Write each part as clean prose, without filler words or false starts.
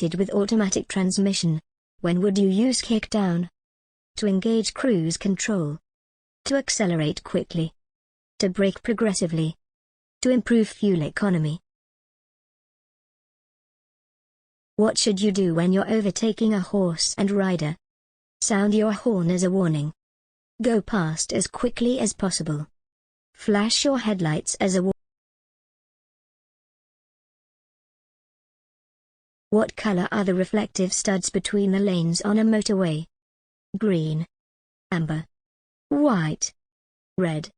fitted with automatic transmission? When would you use kickdown? To engage cruise control. To accelerate quickly. To brake progressively. To improve fuel economy. What should you do when you're overtaking a horse and rider? Sound your horn as a warning. Go past as quickly as possible. Flash your headlights as a warning. What color are the reflective studs between the lanes on a motorway? Green, amber, white, red.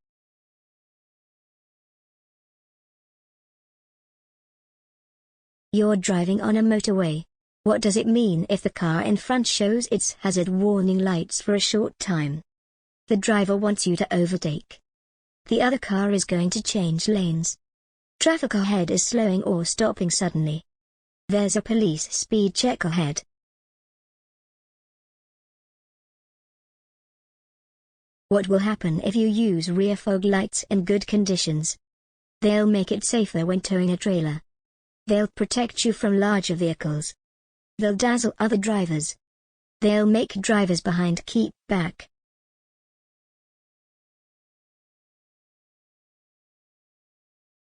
You're driving on a motorway. What does it mean if the car in front shows its hazard warning lights for a short time? The driver wants you to overtake. The other car is going to change lanes. Traffic ahead is slowing or stopping suddenly. There's a police speed check ahead. What will happen if you use rear fog lights in good conditions? They'll make it safer when towing a trailer. They'll protect you from larger vehicles. They'll dazzle other drivers. They'll make drivers behind keep back.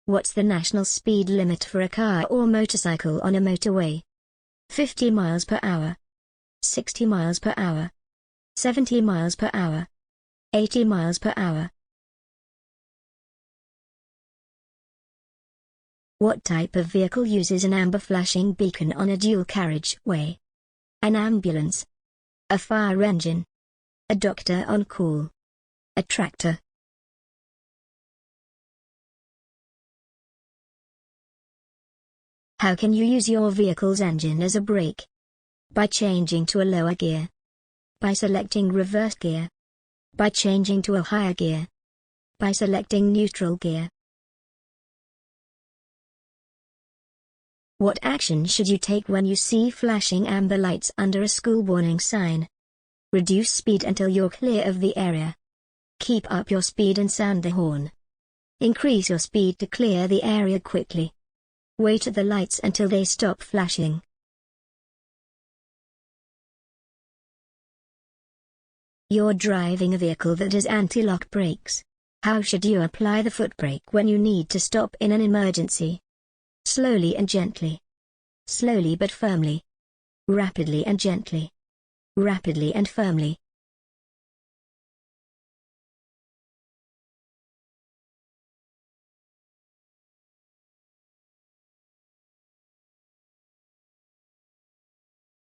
What's the national speed limit for a car or motorcycle on a motorway? 50 miles per hour. 60 miles per hour. 70 miles per hour. 80 miles per hour. What type of vehicle uses an amber flashing beacon on a dual carriageway? An ambulance. A fire engine. A doctor on call. A tractor. How can you use your vehicle's engine as a brake? By changing to a lower gear. By selecting reverse gear. By changing to a higher gear. By selecting neutral gear. What action should you take when you see flashing amber lights under a school warning sign? Reduce speed until you're clear of the area. Keep up your speed and sound the horn. Increase your speed to clear the area quickly. Wait at the lights until they stop flashing. You're driving a vehicle that has anti-lock brakes. How should you apply the foot brake when you need to stop in an emergency? Slowly and gently. Slowly but firmly. Rapidly and gently. Rapidly and firmly.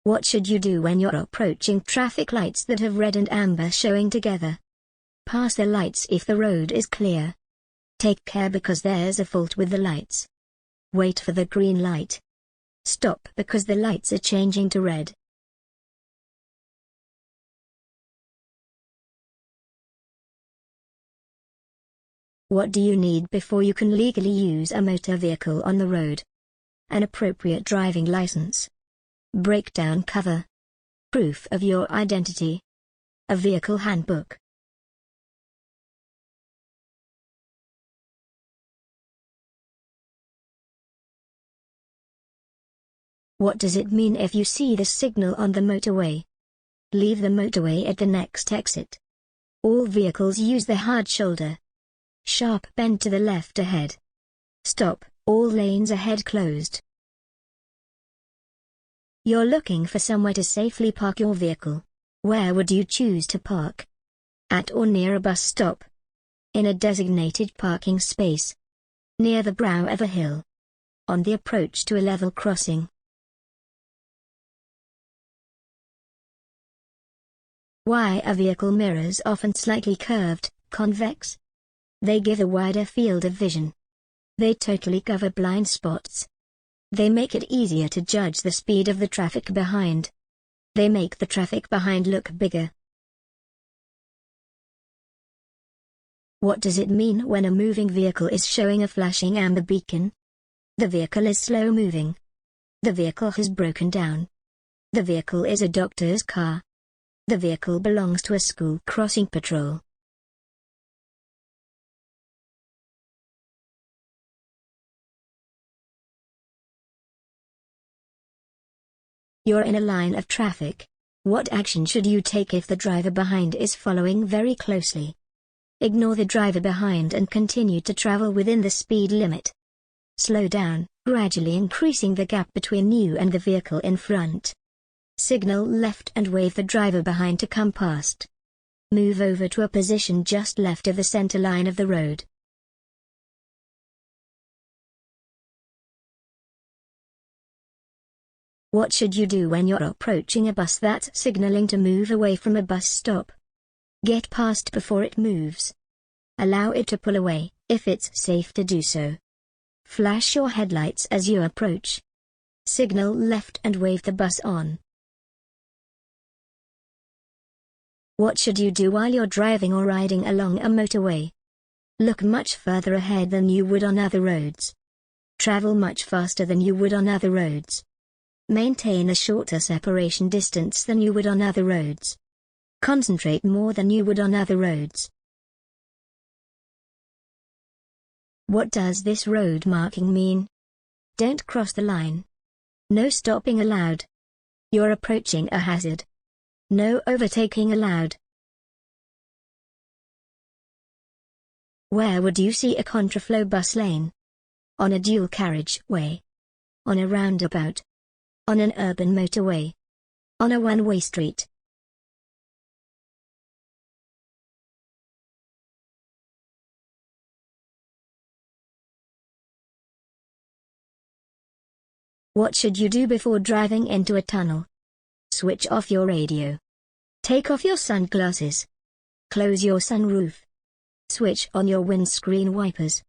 What should you do when you're approaching traffic lights that have red and amber showing together? Pass the lights if the road is clear. Take care because there's a fault with the lights. Wait for the green light. Stop because the lights are changing to red. What do you need before you can legally use a motor vehicle on the road? An appropriate driving license. Breakdown cover. Proof of your identity. A vehicle handbook. What does it mean if you see the signal on the motorway? Leave the motorway at the next exit. All vehicles use the hard shoulder. Sharp bend to the left ahead. Stop, all lanes ahead closed. You're looking for somewhere to safely park your vehicle. Where would you choose to park? At or near a bus stop? In a designated parking space? Near the brow of a hill? On the approach to a level crossing? Why are vehicle mirrors often slightly curved, convex? They give a wider field of vision. They totally cover blind spots. They make it easier to judge the speed of the traffic behind. They make the traffic behind look bigger. What does it mean when a moving vehicle is showing a flashing amber beacon? The vehicle is slow moving. The vehicle has broken down. The vehicle is a doctor's car. The vehicle belongs to a school crossing patrol. You're in a line of traffic. What action should you take if the driver behind is following very closely? Ignore the driver behind and continue to travel within the speed limit. Slow down, gradually increasing the gap between you and the vehicle in front. Signal left and wave the driver behind to come past. Move over to a position just left of the center line of the road. What should you do when you're approaching a bus that's signaling to move away from a bus stop? Get past before it moves. Allow it to pull away, if it's safe to do so. Flash your headlights as you approach. Signal left and wave the bus on. What should you do while you're driving or riding along a motorway? Look much further ahead than you would on other roads. Travel much faster than you would on other roads. Maintain a shorter separation distance than you would on other roads. Concentrate more than you would on other roads. What does this road marking mean? Don't cross the line. No stopping allowed. You're approaching a hazard. No overtaking allowed. Where would you see a contraflow bus lane? On a dual carriageway. On a roundabout. On an urban motorway. On a one-way street. What should you do before driving into a tunnel? Switch off your radio. Take off your sunglasses. Close your sunroof. Switch on your windscreen wipers.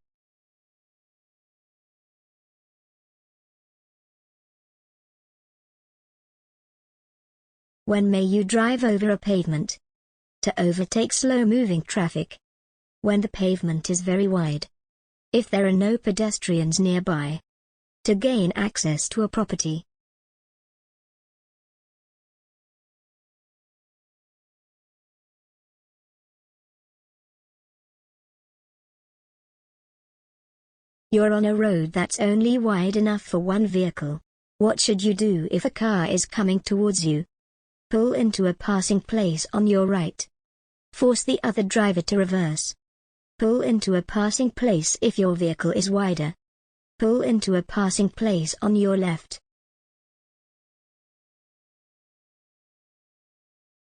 When may you drive over a pavement? To overtake slow-moving traffic. When the pavement is very wide. If there are no pedestrians nearby. To gain access to a property. You're on a road that's only wide enough for one vehicle. What should you do if a car is coming towards you? Pull into a passing place on your right. Force the other driver to reverse. Pull into a passing place if your vehicle is wider. Pull into a passing place on your left.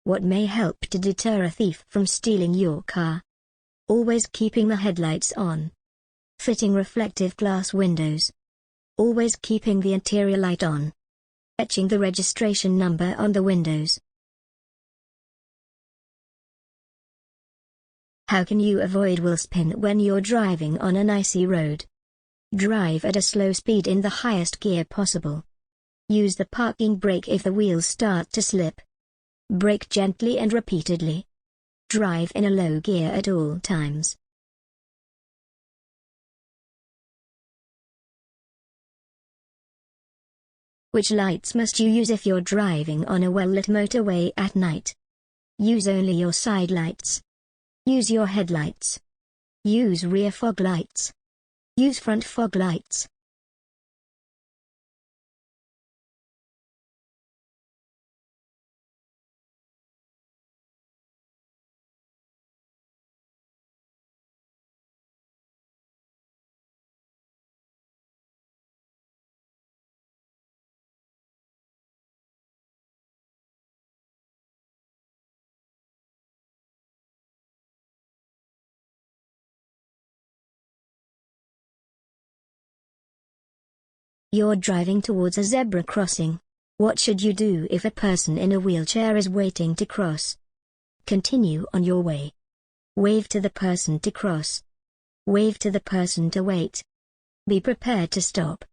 What may help to deter a thief from stealing your car? Always keeping the headlights on. Fitting reflective glass windows. Always keeping the interior light on. Etching the registration number on the windows. How can you avoid wheel spin when you're driving on an icy road? Drive at a slow speed in the highest gear possible. Use the parking brake if the wheels start to slip. Brake gently and repeatedly. Drive in a low gear at all times. Which lights must you use if you're driving on a well-lit motorway at night? Use only your side lights. Use your headlights. Use rear fog lights. Use front fog lights. You're driving towards a zebra crossing. What should you do if a person in a wheelchair is waiting to cross? Continue on your way. Wave to the person to cross. Wave to the person to wait. Be prepared to stop.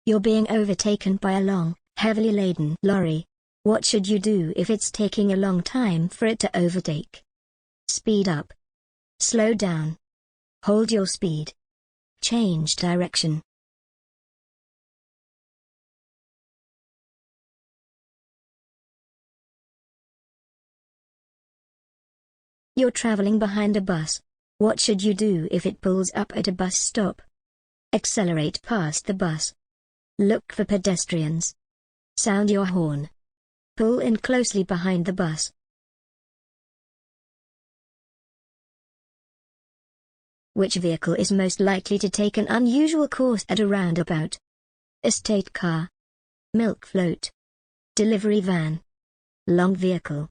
You're being overtaken by a long, heavily laden lorry. What should you do if it's taking a long time for it to overtake? Speed up. Slow down. Hold your speed. Change direction. You're traveling behind a bus. What should you do if it pulls up at a bus stop? Accelerate past the bus. Look for pedestrians. Sound your horn. Pull in closely behind the bus. Which vehicle is most likely to take an unusual course at a roundabout? Estate car, milk float, delivery van, long vehicle.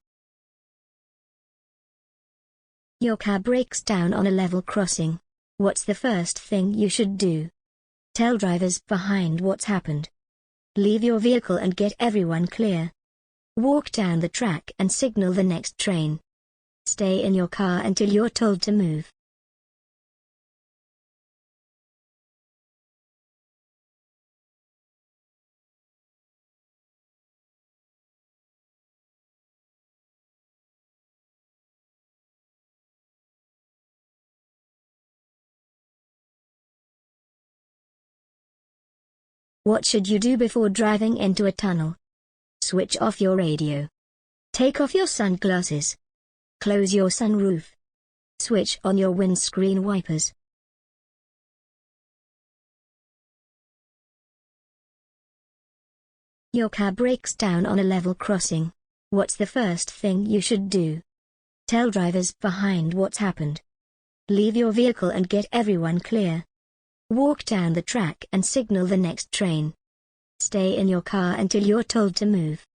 Your car breaks down on a level crossing. What's the first thing you should do? Tell drivers behind what's happened. Leave your vehicle and get everyone clear. Walk down the track and signal the next train. Stay in your car until you're told to move. What should you do before driving into a tunnel? Switch off your radio. Take off your sunglasses. Close your sunroof. Switch on your windscreen wipers. Your car breaks down on a level crossing. What's the first thing you should do? Tell drivers behind what's happened. Leave your vehicle and get everyone clear. Walk down the track and signal the next train. Stay in your car until you're told to move.